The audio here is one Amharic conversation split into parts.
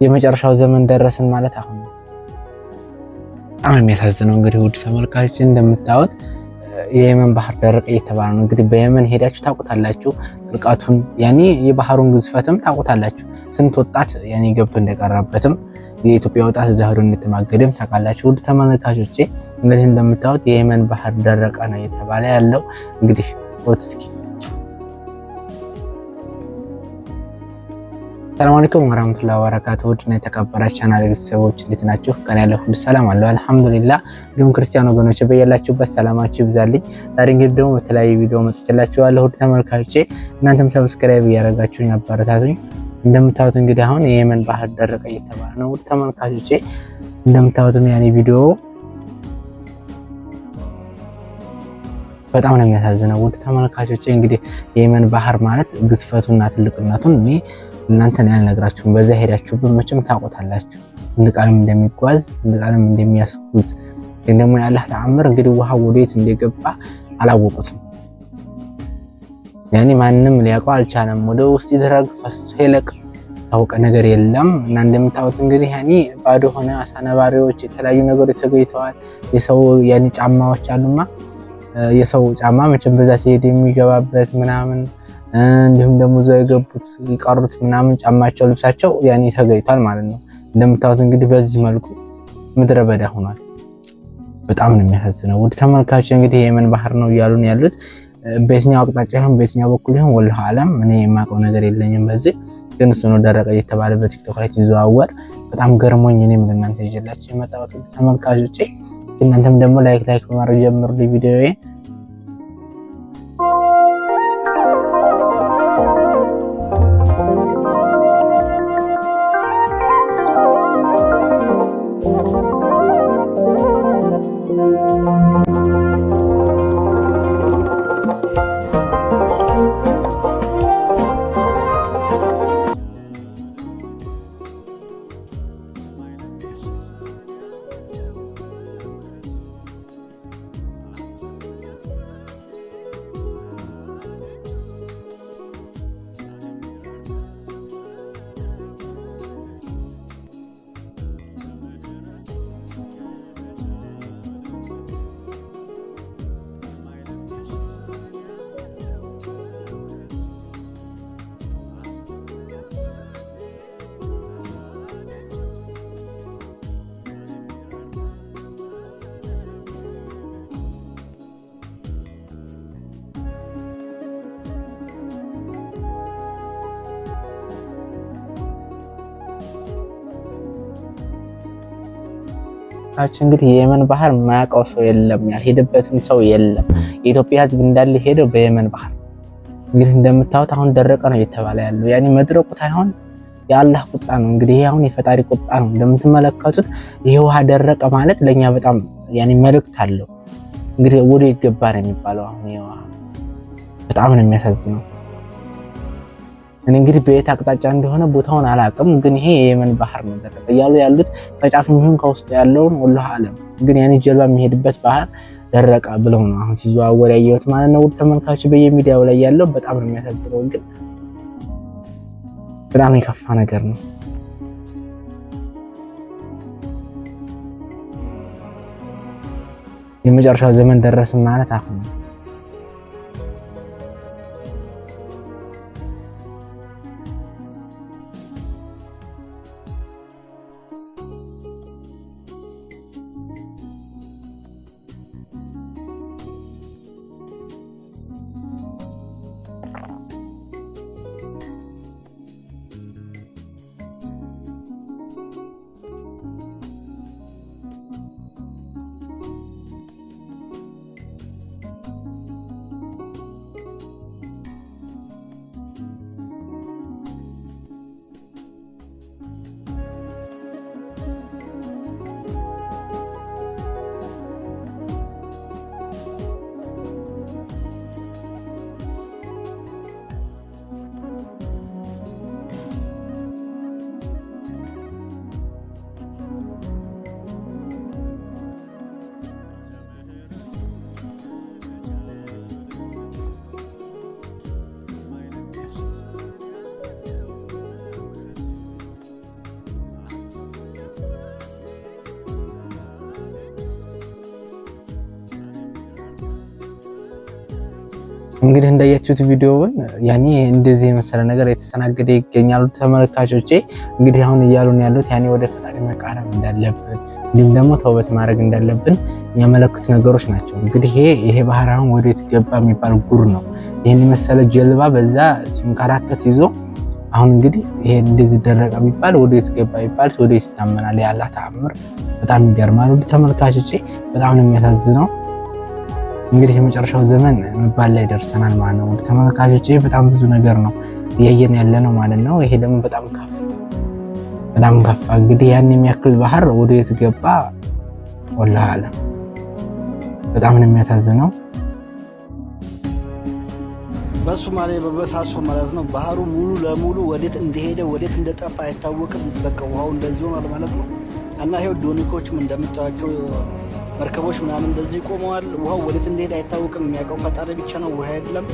የመጨረሻው ዘመን ደረስን ማለት አሁን ነው። በጣም የሚያሳዝነው እንግዲህ ውድ ተመልካቾች እንደምታዩት የየመን ባህር ደረቀ እየተባለ ነው። እንግዲህ በየመን ሄዳችሁ ታውቁታላችሁ ጥልቀቱን፣ ያኔ የባህሩን ግዝፈትም ታውቁታላችሁ። ስንት ወጣት ያኔ ገብቶ እንደቀረበትም የኢትዮጵያ ወጣት እዛ ሄዶ እንደተማገደም ታውቃላችሁ። ውድ ተመልካቾቼ እንግዲህ እንደምታዩት የየመን ባህር ደረቀ ነው እየተባለ ያለው እንግዲህ ወጥስኪ ሰላም አለይኩም ወራህመቱላሂ ወበረካቱሁ። ውድና የተከበራችሁ ቻናል ቤተሰቦች እንዴት ናችሁ? ከኔ ያለው ሁሉ ሰላም አለው አልሐምዱሊላህ። እንዲሁም ክርስቲያን ወገኖች በያላችሁበት ሰላማችሁ ይብዛልኝ። ዛሬ እንግዲህ ደግሞ በተለያዩ ቪዲዮ መጥቻላችኋለሁ። ውድ ተመልካቾቼ እናንተም ሰብስክራይብ እያደረጋችሁኝ አበረታቱኝ። እንደምታዩት እንግዲህ አሁን የየመን ባህር ደረቀ እየተባለ ነው። ውድ ተመልካቾቼ እንደምታዩት ያኔ ቪዲዮ በጣም ነው የሚያሳዝነው። ውድ ተመልካቾቼ እንግዲህ የየመን ባህር ማለት ግዝፈቱና ትልቅነቱን እኔ እናንተን ያልነግራችሁም በዛ ሄዳችሁበት መቼም ታውቁታላችሁ። እንድቃልም እንደሚጓዝ እንድቃልም እንደሚያስጉዝ ግን ደግሞ ያላህ ተአምር እንግዲህ ውሃው ወዴት እንደገባ አላወቁትም። ያኔ ማንም ሊያውቀው አልቻለም። ወደ ውስጥ ይዝረግ ፈሶ ይለቅ ታውቀ ነገር የለም። እና እንደምታዩት እንግዲህ ያኔ ባዶ ሆነ። አሳ ነባሪዎች የተለያዩ ነገሮች ተገኝተዋል። የሰው ያኔ ጫማዎች አሉማ የሰው ጫማ መቼም በዛ ሲሄድ የሚገባበት ምናምን እንዲሁም ደግሞ እዛው የገቡት ይቀሩት ምናምን ጫማቸው ልብሳቸው ያኔ ተገኝቷል ማለት ነው። እንደምታዩት እንግዲህ በዚህ መልኩ ምድረ በዳ ሆኗል። በጣም ነው የሚያሳዝነው። ውድ ተመልካቾች እንግዲህ የየመን ባህር ነው እያሉን ያሉት በየትኛው አቅጣጫ ይሁን በየትኛው በኩል ይሁን ወላሂ አለም እኔ የማውቀው ነገር የለኝም። በዚህ ግን እሱ ነው ደረቀ እየተባለ በቲክቶክ ላይ ሲዘዋወር በጣም ገርሞኝ እኔም ለእናንተ ይዤላችሁ የመጣሁት ውድ ተመልካቾቼ። እስኪ እናንተም ደግሞ ላይክ በማድረግ ጀምሩ ቪዲዮዬን። እንግዲህ የየመን ባህር ማያውቀው ሰው የለም፣ ያልሄደበትም ሰው የለም። የኢትዮጵያ ሕዝብ እንዳለ ሄደው በየመን ባህር እንግዲህ እንደምታዩት አሁን ደረቀ ነው እየተባለ ያለው ያኔ መድረቁ ሳይሆን የአላህ ቁጣ ነው። እንግዲህ ይሄ አሁን የፈጣሪ ቁጣ ነው። እንደምትመለከቱት ይሄ ውሃ ደረቀ ማለት ለኛ በጣም ያኔ መልእክት አለው። እንግዲህ ወደ ይገባ ነው የሚባለው። አሁን ይሄ ውሃ በጣም ነው የሚያሳዝነው። እኔ እንግዲህ በየት አቅጣጫ እንደሆነ ቦታውን አላውቅም፣ ግን ይሄ የየመን ባህር ነው ደረቀ እያሉ ያሉት ከጫፉም ይሁን ከውስጡ ያለውን ወላሂ አለም። ግን ያኔ ጀልባ የሚሄድበት ባህር ደረቀ ብለው ነው አሁን ሲዘዋወር ያየሁት ማለት ነው። ውድ ተመልካቾች በየሚዲያው ላይ ያለው በጣም ነው የሚያሳዝነው። ግን በጣም የከፋ ነገር ነው። የመጨረሻው ዘመን ደረስን ማለት አሁን ነው። እንግዲህ እንዳያችሁት ቪዲዮውን ያኔ እንደዚህ የመሰለ ነገር የተስተናገደ ይገኛሉ ተመልካቾቼ። እንግዲህ አሁን እያሉን ያሉት ያኔ ወደ ፈጣሪ መቃረብ እንዳለብን እንዲሁም ደግሞ ተውበት ማድረግ እንዳለብን የሚያመለክቱ ነገሮች ናቸው። እንግዲህ ይሄ ባህር አሁን ወዴት ገባ የሚባል ጉር ነው። ይሄን የመሰለ ጀልባ በዛ ሲንከራተት ይዞ አሁን እንግዲህ ይሄ እንደዚህ ደረቀ የሚባል ወዴት ገባ ይባል ወዴት ይታመናል? ያላህ ተአምር በጣም ይገርማል። ውድ ተመልካቾቼ በጣም ነው የሚያሳዝነው። እንግዲህ የመጨረሻው ዘመን መባል ላይ ደርሰናል ማለት ነው። ውድ ተመልካቾቼ በጣም ብዙ ነገር ነው እያየን ያለ ነው ማለት ነው። ይሄ ደግሞ በጣም ከፋ። እንግዲህ ያን የሚያክል ባህር ወዴት ገባ? ወላሂ አለም በጣም ነው የሚያሳዝነው። በሶማሌ በበሳሶ ማለት ነው። ባህሩ ሙሉ ለሙሉ ወዴት እንደሄደ ወዴት እንደጠፋ አይታወቅም። በቃ ውሃው እንደዚህ ሆኗል ማለት ነው። እና ይሄው ዶኒኮችም እንደምታዩቸው መርከቦች ምናምን እንደዚህ ቆመዋል። ውሃው ወዴት እንደሄደ አይታወቅም። የሚያውቀው ፈጣሪ ብቻ ነው፣ ውሃ የለም።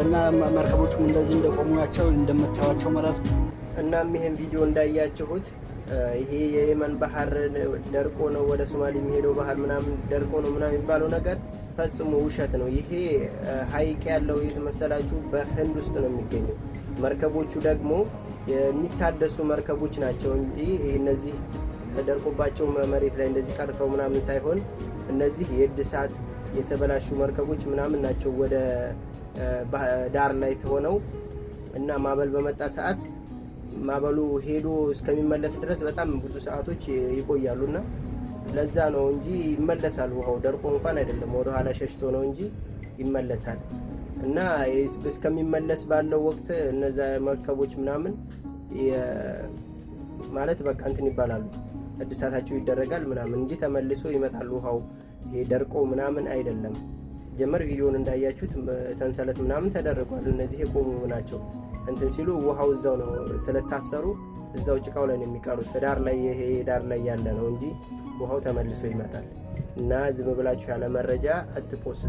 እና መርከቦችም እንደዚህ እንደቆሙ ናቸው እንደምታዩቸው ማለት ነው። እናም ይሄን ቪዲዮ እንዳያችሁት ይሄ የየመን ባህር ደርቆ ነው ወደ ሶማሌ የሚሄደው ባህር ምናምን ደርቆ ነው ምናምን የሚባለው ነገር ፈጽሞ ውሸት ነው። ይሄ ሀይቅ ያለው የት መሰላችሁ? በህንድ ውስጥ ነው የሚገኘው። መርከቦቹ ደግሞ የሚታደሱ መርከቦች ናቸው እንጂ እነዚህ ደርቆባቸው መሬት ላይ እንደዚህ ቀርተው ምናምን ሳይሆን እነዚህ የእድሳት የተበላሹ መርከቦች ምናምን ናቸው። ወደ ዳር ላይ ሆነው እና ማዕበል በመጣ ሰዓት ማዕበሉ ሄዶ እስከሚመለስ ድረስ በጣም ብዙ ሰዓቶች ይቆያሉና ለዛ ነው እንጂ ይመለሳል። ውሃው ደርቆ እንኳን አይደለም፣ ወደ ኋላ ሸሽቶ ነው እንጂ ይመለሳል። እና እስከሚመለስ ባለው ወቅት እነዛ መርከቦች ምናምን ማለት በቃ እንትን ይባላሉ፣ እድሳታቸው ይደረጋል ምናምን እንጂ ተመልሶ ይመጣል። ውሃው ይሄ ደርቆ ምናምን አይደለም። ጀመር ቪዲዮን እንዳያችሁት ሰንሰለት ምናምን ተደርጓል። እነዚህ የቆሙ ናቸው። እንትን ሲሉ ውሃው እዛው ነው ስለታሰሩ እዛው ጭቃው ላይ ነው የሚቀሩት። ዳር ላይ ይሄ ዳር ላይ ያለ ነው እንጂ ውሃው ተመልሶ ይመጣል። እና ዝም ብላችሁ ያለ መረጃ አትፖስቱ።